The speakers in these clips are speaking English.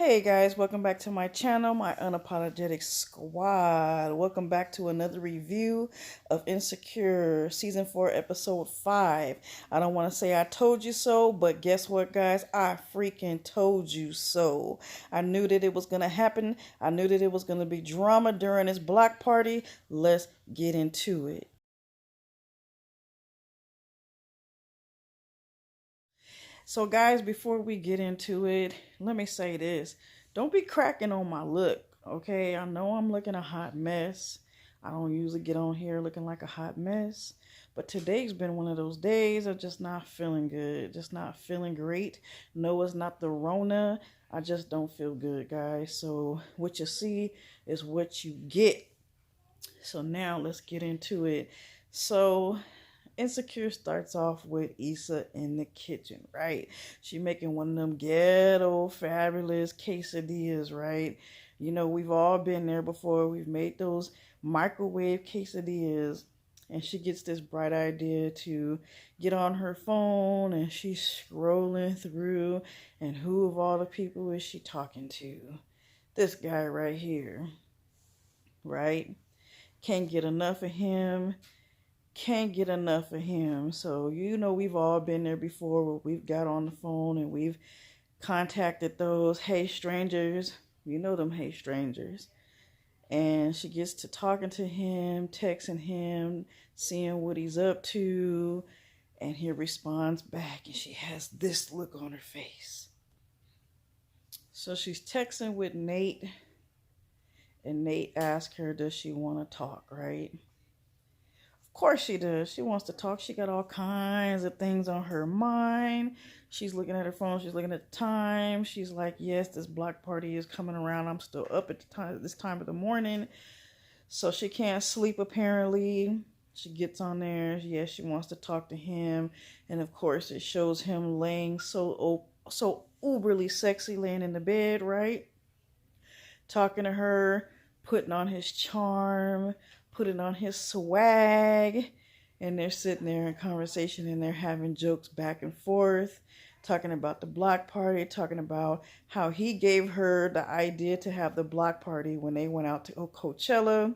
Hey guys, welcome back to my channel, my Unapologetic Squad. Welcome back to another review of Insecure Season 4, Episode 5. I don't want to say I told you so, but guess what, guys? I freaking told you so. I knew that it was going to happen. I knew that it was going to be drama during this block party. Let's get into it. So guys, before we get into it, let me say this. Don't be cracking on my look, okay? I know I'm looking a hot mess. I don't usually get on here looking like a hot mess. But today's been one of those days of just not feeling good. Just not feeling great. No, it's not the Rona. I just don't feel good, guys. So what you see is what you get. So now let's get into it. So Insecure starts off with Issa in the kitchen, right? She making one of them ghetto fabulous quesadillas, right? You know, we've all been there before. We've made those microwave quesadillas. And she gets this bright idea to get on her phone and she's scrolling through. And who of all the people is she talking to? This guy right here, right? Can't get enough of him. Can't get enough of him. So, you know, we've all been there before where we've got on the phone and we've contacted those hey strangers. You know them hey strangers. And she gets to talking to him, texting him, seeing what he's up to. And he responds back and she has this look on her face. So she's texting with Nate. And Nate asks her, does she want to talk, right? Of course she does. She wants to talk. She got all kinds of things on her mind. She's looking at her phone. She's looking at the time. She's like, yes, this block party is coming around. I'm still up at this time of the morning. So she can't sleep apparently. She gets on there. Yes, she wants to talk to him. And of course it shows him laying so uberly sexy, laying in the bed, right? Talking to her, putting on his charm, putting on his swag, and they're sitting there in conversation and they're having jokes back and forth, talking about the block party, talking about how he gave her the idea to have the block party when they went out to Coachella.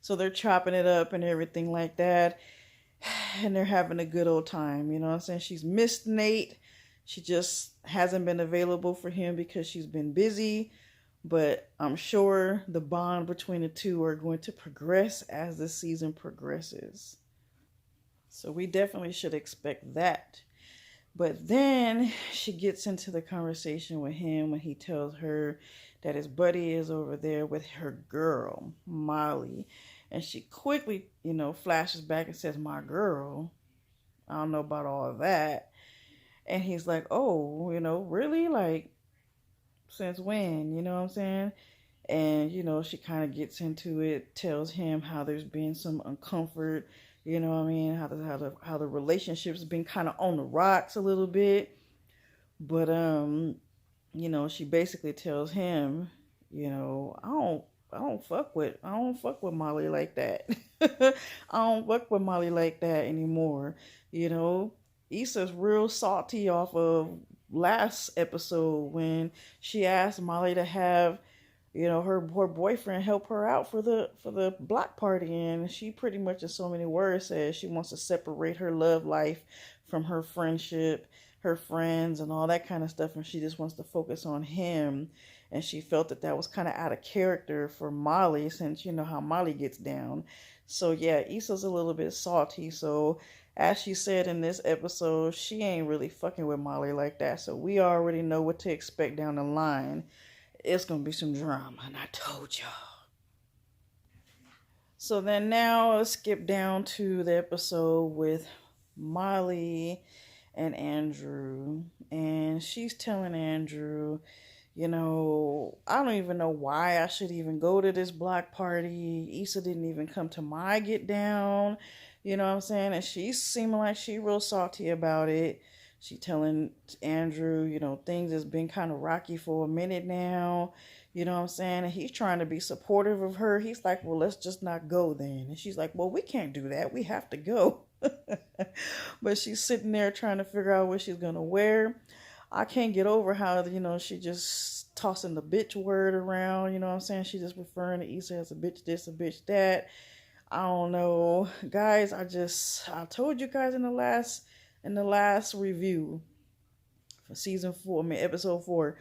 So they're chopping it up and everything like that, and they're having a good old time. You know what I'm saying? She's missed Nate. She just hasn't been available for him because she's been busy. But I'm sure the bond between the two are going to progress as the season progresses. So we definitely should expect that. But then she gets into the conversation with him when he tells her that his buddy is over there with her girl, Molly. And she quickly, flashes back and says, my girl. I don't know about all of that. And he's like, oh, really? Like, since when? You know what I'm saying? And, she kind of gets into it, tells him how there's been some uncomfort, you know what I mean? How the relationship's been kind of on the rocks a little bit. But, she basically tells him, I don't fuck with Molly like that. I don't fuck with Molly like that anymore. Issa's real salty off of last episode when she asked Molly to have her boyfriend help her out for the block party, and she pretty much in so many words says she wants to separate her love life from her friendship, her friends, and all that kind of stuff, and she just wants to focus on him. And she felt that was kind of out of character for Molly, since you know how Molly gets down. So yeah, Issa's a little bit salty. So as she said in this episode, she ain't really fucking with Molly like that. So we already know what to expect down the line. It's going to be some drama, and I told y'all. So then now let's skip down to the episode with Molly and Andrew. And she's telling Andrew, I don't even know why I should even go to this block party. Issa didn't even come to my get down. You know what I'm saying? And she's seeming like she real salty about it. She telling Andrew, things has been kind of rocky for a minute now. You know what I'm saying? And he's trying to be supportive of her. He's like, well, let's just not go then. And she's like, well, we can't do that. We have to go. But she's sitting there trying to figure out what she's going to wear. I can't get over how, she just tossing the bitch word around. You know what I'm saying? She just referring to Issa as a bitch this, a bitch that. I don't know, guys. I told you guys in the last review for season 4. I mean, episode 4.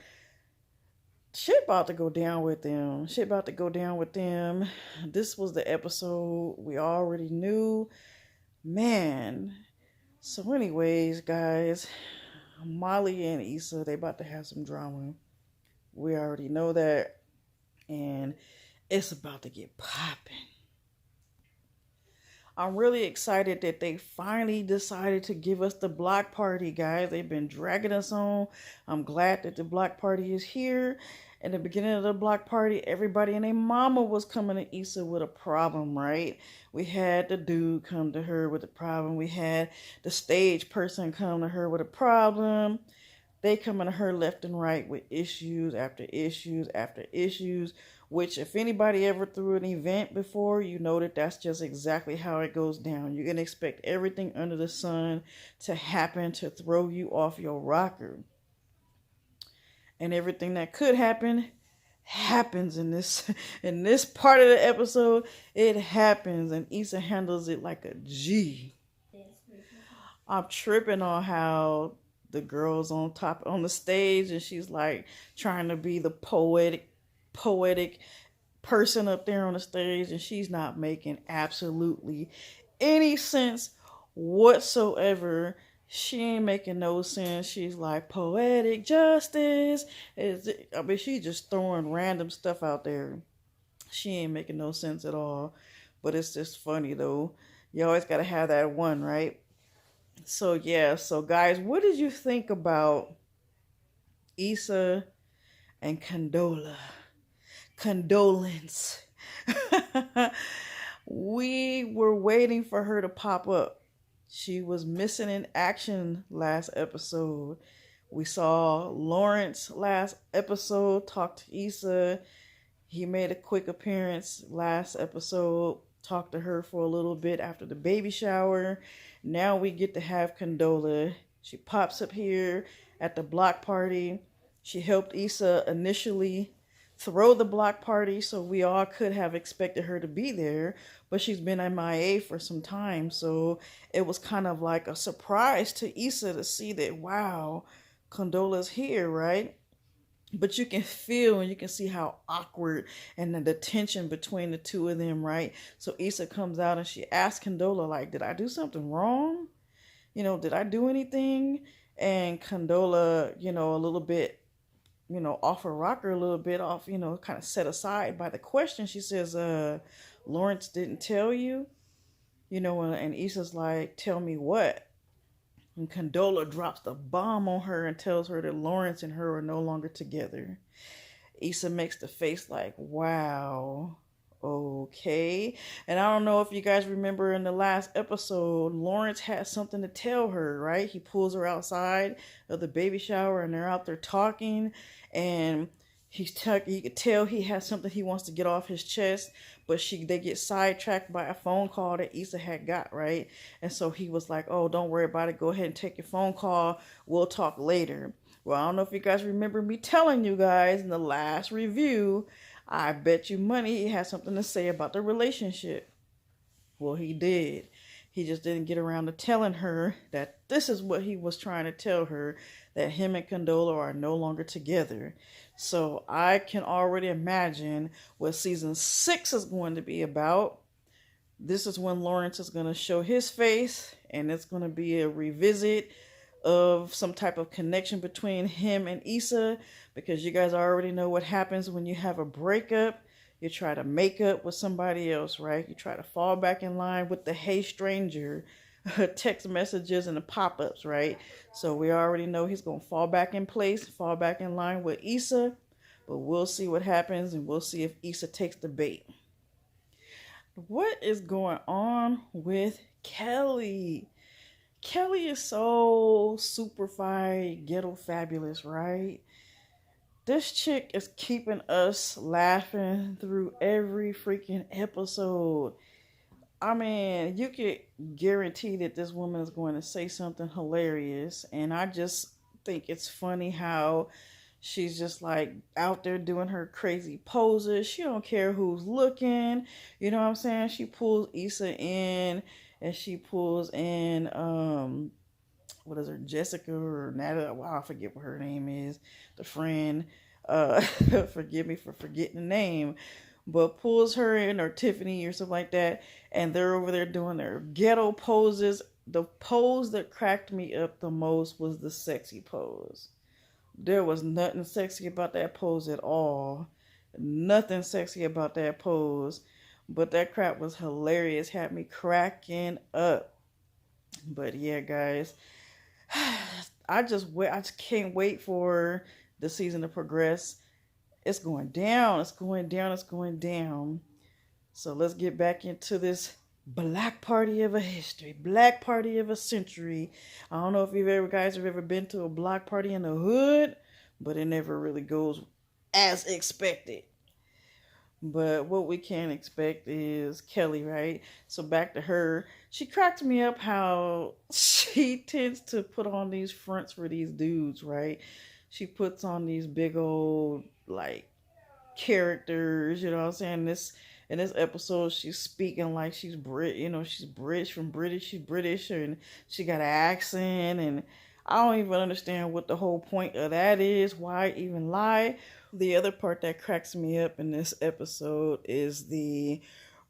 Shit about to go down with them. Shit about to go down with them. This was the episode we already knew. Man. So anyways, guys, Molly and Issa, they about to have some drama. We already know that. And it's about to get popping. I'm really excited that they finally decided to give us the block party, guys. They've been dragging us on. I'm glad that the block party is here. In the beginning of the block party, everybody and their mama was coming to Issa with a problem, right? We had the dude come to her with a problem. We had the stage person come to her with a problem. They coming to her left and right with issues after issues after issues, which if anybody ever threw an event before, you know that that's just exactly how it goes down. You're going to expect everything under the sun to happen to throw you off your rocker. And everything that could happen happens in this part of the episode. It happens, and Issa handles it like a G. I'm tripping on how the girl's on the stage, and she's like trying to be the poetic person up there on the stage, and she's not making absolutely any sense whatsoever. She ain't making no sense. She's like, poetic justice. She's just throwing random stuff out there. She ain't making no sense at all. But it's just funny though. You always gotta have that one, right? So yeah, so guys, what did you think about Issa and condolence? We were waiting for her to pop up. She was missing in action last episode. We saw Lawrence last episode talk to Issa. He made a quick appearance last episode, talked to her for a little bit after the baby shower. Now we get to have Condola. She pops up here at the block party. She helped Issa initially throw the block party, so we all could have expected her to be there, but she's been MIA for some time, so it was kind of like a surprise to Issa to see that, wow, Condola's here, right? But you can feel and you can see how awkward and the tension between the two of them, right? So Issa comes out and she asks Condola, like, did I do something wrong? Did I do anything? And Condola, a little bit, off her rocker a little bit, off, kind of set aside by the question. She says, Lawrence didn't tell you? And Issa's like, tell me what? And Condola drops the bomb on her and tells her that Lawrence and her are no longer together. Issa makes the face like, wow, okay. And I don't know if you guys remember in the last episode, Lawrence had something to tell her, right? He pulls her outside of the baby shower and they're out there talking, and you could tell he has something he wants to get off his chest, but they get sidetracked by a phone call that Issa had got, right? And so he was like, oh, don't worry about it. Go ahead and take your phone call. We'll talk later. Well, I don't know if you guys remember me telling you guys in the last review, I bet you money he had something to say about the relationship. Well, he did. He just didn't get around to telling her that this is what he was trying to tell her, that him and Condola are no longer together. So I can already imagine what season 6 is going to be about. This is when Lawrence is going to show his face, and it's going to be a revisit of some type of connection between him and Issa, because you guys already know what happens when you have a breakup. You try to make up with somebody else, right? You try to fall back in line with the hey stranger text messages and the pop-ups, right? So we already know he's going to fall back in place, fall back in line with Issa, but we'll see what happens, and we'll see if Issa takes the bait. What is going on with Kelly? Kelly is so super fire, ghetto fabulous, right? This chick is keeping us laughing through every freaking episode. I mean, you could guarantee that this woman is going to say something hilarious. And I just think it's funny how She's just like out there doing her crazy poses. She don't care who's looking. You know what I'm saying? She pulls Issa in, and she pulls in what is her, Jessica or Natalie? Wow, I forget what her name is. The friend. Forgive me for forgetting the name, but pulls her in, or Tiffany or something like that, and they're over there doing their ghetto poses. The pose that cracked me up the most was the sexy pose. There was nothing sexy about that pose at all. Nothing sexy about that pose. But that crap was hilarious. Had me cracking up. But yeah, guys, I just can't wait for the season to progress. It's going down. It's going down. It's going down. So let's get back into this black party of a history, black party of a century. I don't know if you guys have ever been to a block party in the hood, but it never really goes as expected. But what we can expect is Kelly, right? So back to her. She cracked me up how she tends to put on these fronts for these dudes, right? She puts on these big old, like, characters, you know what I'm saying? In this episode, she's speaking like she's she's British, from British, she's British, and she got an accent, and I don't even understand what the whole point of that is. Why even lie? The other part that cracks me up in this episode is the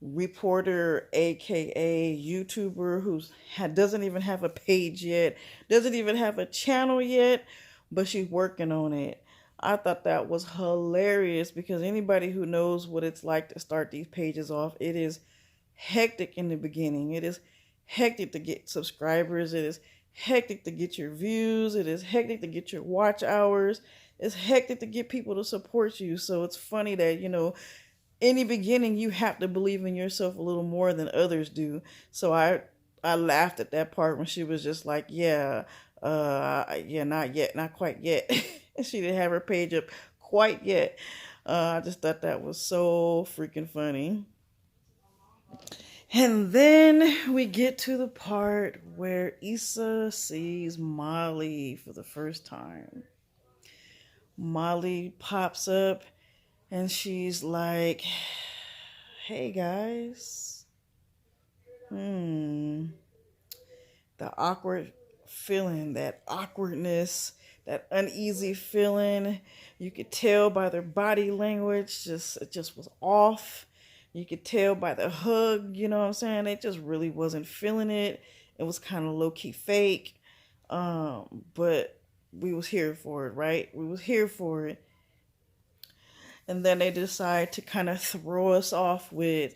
reporter, aka YouTuber, doesn't even have a page yet, doesn't even have a channel yet, but she's working on it. I thought that was hilarious, because anybody who knows what it's like to start these pages off, it is hectic in the beginning. It is hectic to get subscribers. It is hectic to get your views. It is hectic to get your watch hours. It's hectic to get people to support you. So it's funny that, in the beginning, you have to believe in yourself a little more than others do. So I laughed at that part when she was just like, yeah, not yet, not quite yet. She didn't have her page up quite yet. I just thought that was so freaking funny. And then we get to the part where Issa sees Molly for the first time. Molly pops up and she's like, hey guys. The awkward feeling, that awkwardness, that uneasy feeling, you could tell by their body language, it just was off. You could tell by the hug, you know what I'm saying? They just really wasn't feeling it. It was kind of low-key fake. But we was here for it, right? We was here for it. And then they decide to kind of throw us off with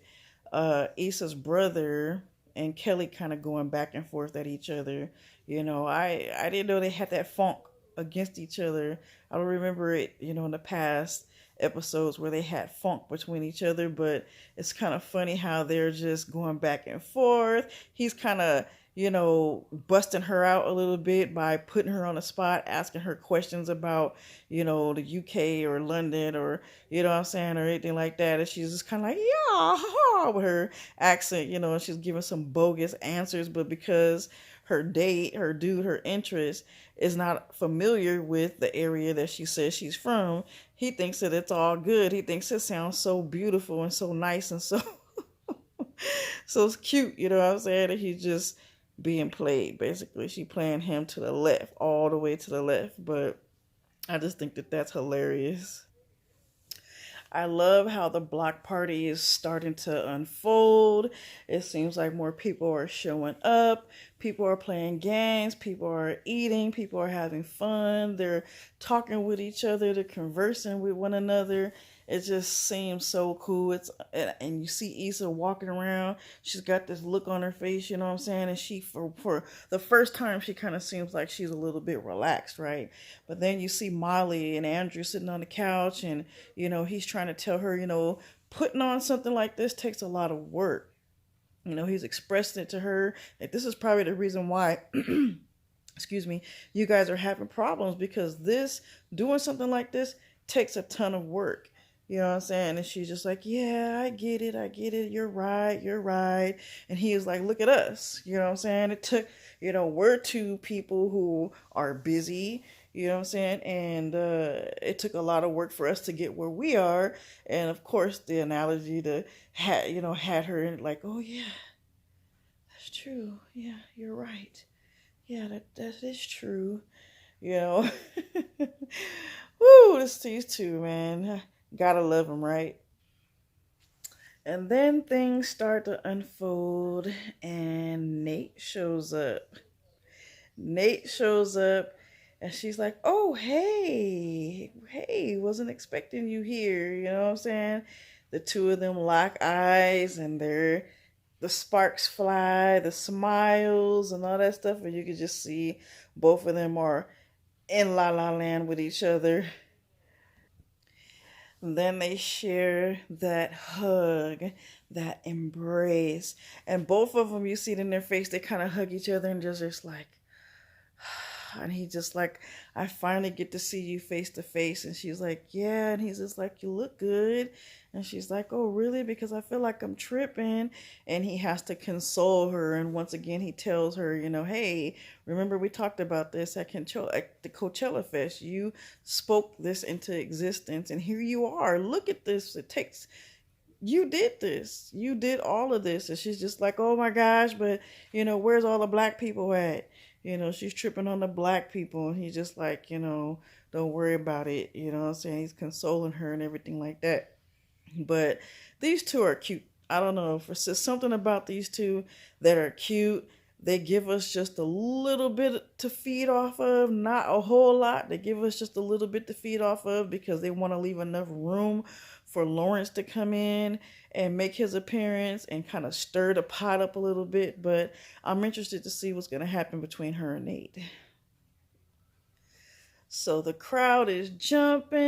Issa's brother and Kelly kind of going back and forth at each other. I didn't know they had that funk against each other. I don't remember it, in the past episodes where they had funk between each other, but it's kind of funny how they're just going back and forth. He's kind of, busting her out a little bit by putting her on the spot, asking her questions about, the UK or London or, what I'm saying, or anything like that. And she's just kind of like, yeah, with her accent, and she's giving some bogus answers, but because her interest is not familiar with the area that she says she's from, he thinks that it's all good. He thinks it sounds so beautiful and so nice and so so it's cute, you know what I'm saying? And he's just being played, basically. She playing him to the left, all the way to the left. But I just think that that's hilarious. I love how the block party is starting to unfold. It seems like more people are showing up. People are playing games. People are eating. People are having fun. They're talking with each other. They're conversing with one another. It just seems so cool. And you see Issa walking around. She's got this look on her face, you know what I'm saying? And she, for the first time, she kind of seems like she's a little bit relaxed, right? But then you see Molly and Andrew sitting on the couch, and, he's trying to tell her, putting on something like this takes a lot of work. He's expressing it to her. Like, this is probably the reason why, excuse me, you guys are having problems, because doing something like this takes a ton of work. You know what I'm saying? And she's just like, yeah, I get it. You're right. And he was like, look at us. You know what I'm saying? It took, we're two people who are busy. You know what I'm saying? And it took a lot of work for us to get where we are. And of course, the analogy to had her like, oh yeah, that's true. Yeah, you're right. Yeah, that is true. You know, woo, these two, man, gotta love them, right? And then things start to unfold, and Nate shows up, and she's like, "Oh, hey, wasn't expecting you here." You know what I'm saying? The two of them lock eyes, and the sparks fly, the smiles, and all that stuff, and you can just see both of them are in La La Land with each other. Then they share that hug, that embrace, and both of them, you see it in their face. They kind of hug each other and just like, and he just like, I finally get to see you face to face. And she's like, yeah. And he's just like, you look good. And she's like, oh, really? Because I feel like I'm tripping. And he has to console her. And once again, he tells her, hey, remember we talked about this at the Coachella Fest. You spoke this into existence. And here you are. Look at this. You did this. You did all of this. And she's just like, oh my gosh, but, where's all the black people at? She's tripping on the black people. And he's just like, don't worry about it. You know what I'm saying? He's consoling her and everything like that. But these two are cute. I don't know. If it's just something about these two that are cute. They give us just a little bit to feed off of, not a whole lot. They give us just a little bit to feed off of because they want to leave enough room for Lawrence to come in and make his appearance and kind of stir the pot up a little bit. But I'm interested to see what's going to happen between her and Nate. So the crowd is jumping,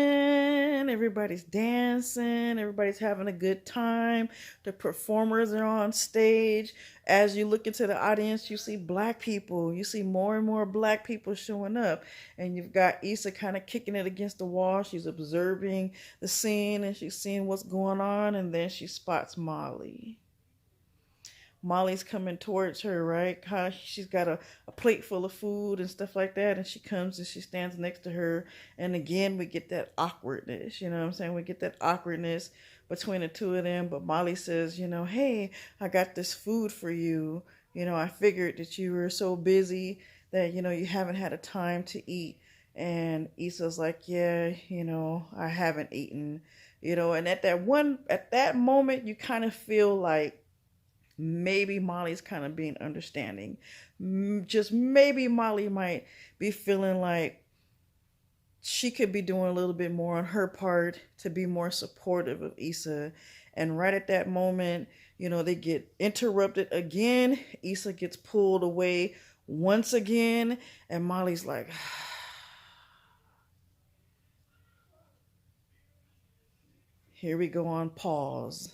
everybody's dancing, everybody's having a good time. The performers are on stage. As you look into the audience, you see black people. You see more and more black people showing up. And you've got Issa kind of kicking it against the wall. She's observing the scene and she's seeing what's going on. And then she spots Molly. Molly's coming towards her, right? She's got a plate full of food and stuff like that. And she comes and she stands next to her. And again, we get that awkwardness. You know what I'm saying? We get that awkwardness between the two of them. But Molly says, hey, I got this food for you. I figured that you were so busy that, you haven't had a time to eat. And Issa's like, yeah, I haven't eaten. And at that moment, you kind of feel like, maybe Molly's kind of being understanding. Just maybe Molly might be feeling like she could be doing a little bit more on her part to be more supportive of Issa. And right at that moment, they get interrupted again. Issa gets pulled away once again. And Molly's like, here we go on pause.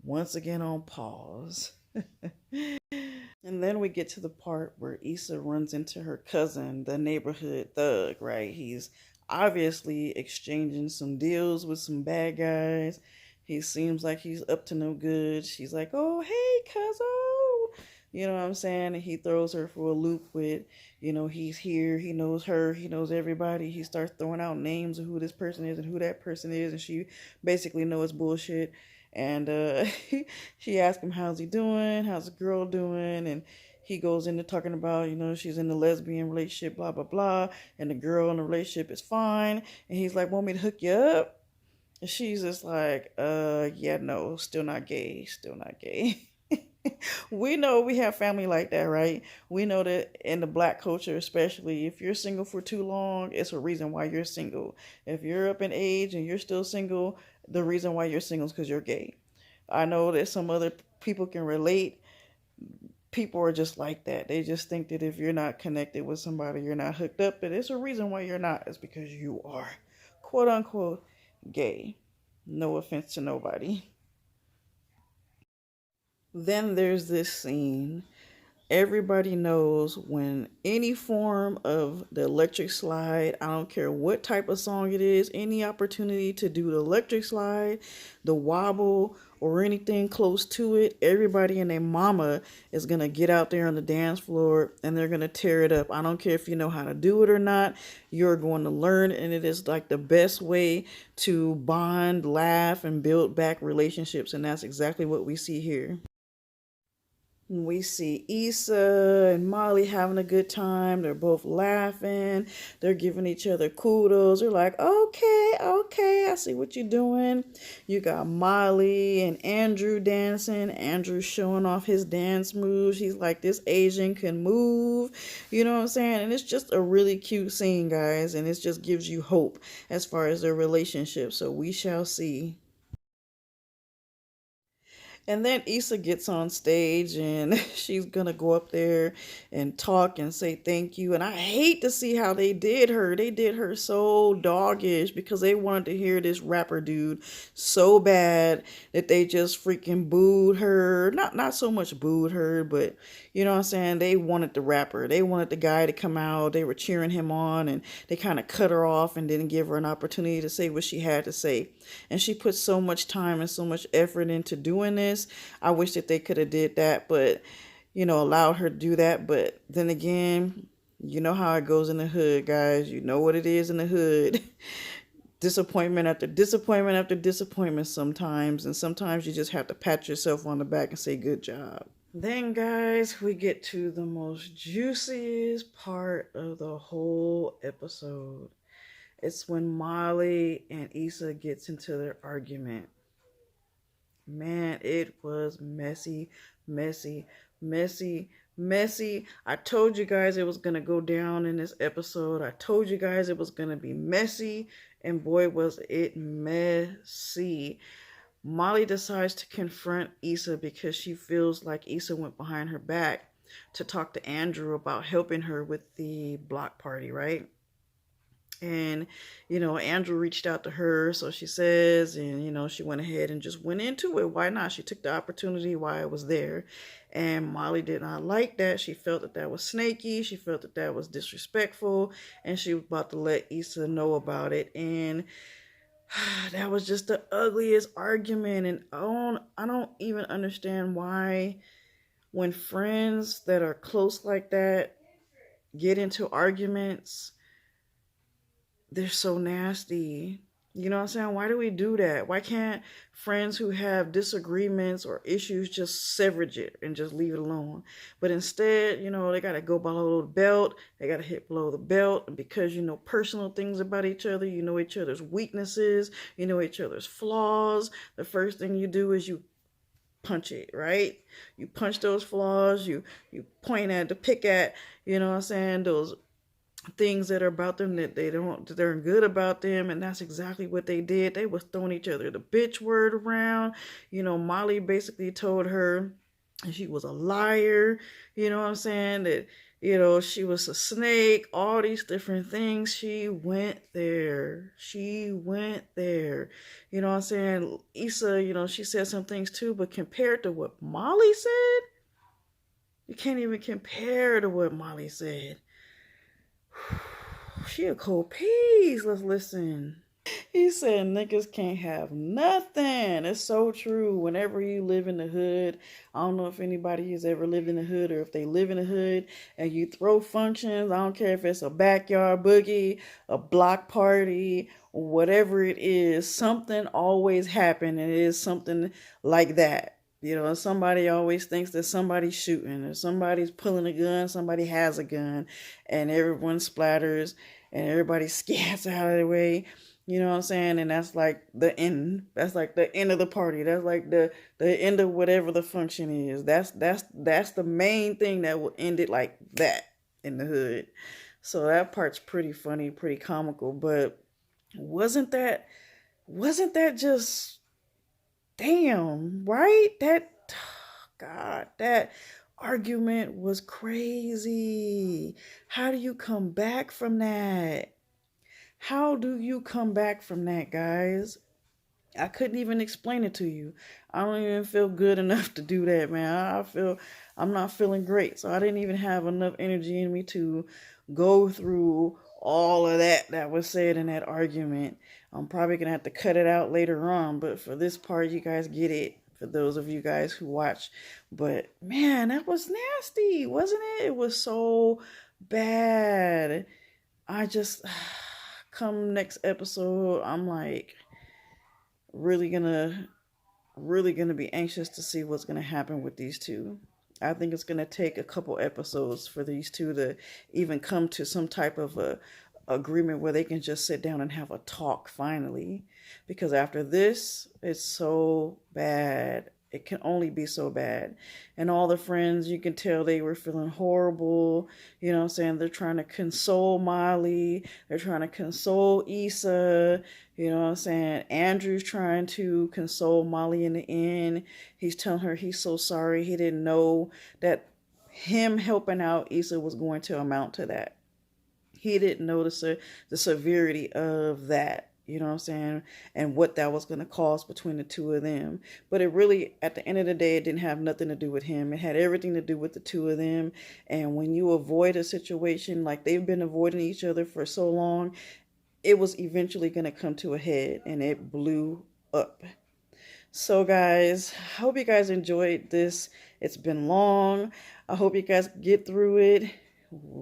Once again on pause. And then we get to the part where Issa runs into her cousin, the neighborhood thug, right? He's obviously exchanging some deals with some bad guys. He seems like he's up to no good. She's like, oh, hey, cousin. You know what I'm saying? And he throws her for a loop with, he's here, he knows her, he knows everybody. He starts throwing out names of who this person is and who that person is. And she basically knows bullshit. And she asks him, how's he doing? How's the girl doing? And he goes into talking about, she's in a lesbian relationship, blah, blah, blah. And the girl in the relationship is fine. And he's like, want me to hook you up? And she's just like, yeah, no, still not gay. Still not gay. We know we have family like that, right? We know that in the black culture, especially, if you're single for too long, it's a reason why you're single. If you're up in age and you're still single, the reason why you're single is because you're gay. I know that some other people can relate. People are just like that. They just think that if you're not connected with somebody, you're not hooked up. But it's a reason why you're not. It's because you are, quote unquote, gay. No offense to nobody. Then there's this scene Everybody knows when any form of the electric slide, I don't care what type of song it is, any opportunity to do the electric slide, the wobble, or anything close to it, everybody and their mama is going to get out there on the dance floor and they're going to tear it up. I don't care if you know how to do it or not, you're going to learn, and it is like the best way to bond, laugh, and build back relationships, and that's exactly what we see here. We see Issa and Molly having a good time. They're both laughing. They're giving each other kudos. They're like, okay, okay, I see what you're doing. You got Molly and Andrew dancing. Andrew showing off his dance moves. He's like, this Asian can move. You know what I'm saying? And it's just a really cute scene, guys. And it just gives you hope as far as their relationship. So we shall see. And then Issa gets on stage and she's gonna go up there and talk and say thank you. And I hate to see how they did her. They did her so doggish because they wanted to hear this rapper dude so bad that they just freaking booed her. Not so much booed her, but you know what I'm saying? They wanted the rapper. They wanted the guy to come out. They were cheering him on, and they kind of cut her off and didn't give her an opportunity to say what she had to say. And she put so much time and so much effort into doing this. I wish that they could have did that, but allowed her to do that. But then again, you know how it goes in the hood, guys. You know what it is in the hood. Disappointment after disappointment after disappointment sometimes, and sometimes you just have to pat yourself on the back and say good job. Then, guys, we get to the most juiciest part of the whole episode. It's when Molly and Issa gets into their argument. Man, it was messy, messy, messy, messy. I told you guys it was going to go down in this episode. I told you guys it was going to be messy, and boy, was it messy. Molly decides to confront Issa because she feels like Issa went behind her back to talk to Andrew about helping her with the block party, right? And, Andrew reached out to her, so she says, and, she went ahead and just went into it. Why not? She took the opportunity while it was there. And Molly did not like that. She felt that that was snaky. She felt that that was disrespectful. And she was about to let Issa know about it. And that was just the ugliest argument. And I don't even understand why when friends that are close like that get into arguments, they're so nasty. You know what I'm saying? Why do we do that? Why can't friends who have disagreements or issues just severage it and just leave it alone? But instead, they got to go below the belt. They got to hit below the belt. And because you know personal things about each other, you know each other's weaknesses, you know each other's flaws, the first thing you do is you punch it, right? You punch those flaws, you point at, to pick at, you know what I'm saying, those things that are about them that they're good about them. And that's exactly what they did. They was throwing each other the bitch word around. Molly basically told her she was a liar, you know what I'm saying, that she was a snake, all these different things. She went there. You know what I'm saying? Issa, she said some things too, but compared to what Molly said, you can't even compare to what Molly said. She a cold piece. Let's listen. He said niggas can't have nothing. It's so true. Whenever you live in the hood, I don't know if anybody has ever lived in the hood or if they live in the hood and you throw functions, I don't care if it's a backyard boogie, a block party, whatever it is, something always happens, and it is something like that. Somebody always thinks that somebody's shooting or somebody's pulling a gun, somebody has a gun, and everyone splatters and everybody scats out of the way. You know what I'm saying? And that's like the end. That's like the end of the party. That's like the end of whatever the function is. That's the main thing that will end it like that in the hood. So that part's pretty funny, pretty comical. But wasn't that just damn, right? God, that argument was crazy. How do you come back from that? How do you come back from that, guys? I couldn't even explain it to you. I don't even feel good enough to do that, man. I feel I'm not feeling great. So I didn't even have enough energy in me to go through all of that was said in that argument. I'm probably going to have to cut it out later on, but for this part, you guys get it. For those of you guys who watch. But man, that was nasty, wasn't it? It was so bad. I just, come next episode, I'm like, really gonna be anxious to see what's gonna happen with these two. I think it's gonna take a couple episodes for these two to even come to some type of a agreement where they can just sit down and have a talk finally. Because after this, it's so bad. It can only be so bad. And all the friends, you can tell they were feeling horrible. You know what I'm saying? They're trying to console Molly. They're trying to console Issa. You know what I'm saying? Andrew's trying to console Molly in the end. He's telling her he's so sorry. He didn't know that him helping out Issa was going to amount to that. He didn't know the severity of that. You know what I'm saying? And what that was going to cause between the two of them. But it really, at the end of the day, it didn't have nothing to do with him. It had everything to do with the two of them. And when you avoid a situation like they've been avoiding each other for so long, it was eventually going to come to a head, and it blew up. So guys, I hope you guys enjoyed this. It's been long. I hope you guys get through it.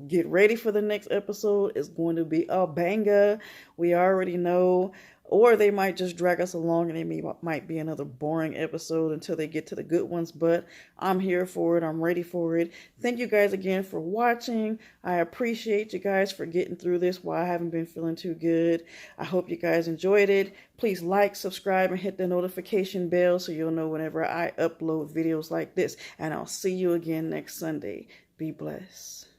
Get ready for the next episode. It's going to be a banger. We already know. Or they might just drag us along and it might be another boring episode until they get to the good ones. But I'm here for it. I'm ready for it. Thank you guys again for watching. I appreciate you guys for getting through this while I haven't been feeling too good. I hope you guys enjoyed it. Please like, subscribe, and hit the notification bell so you'll know whenever I upload videos like this. And I'll see you again next Sunday. Be blessed.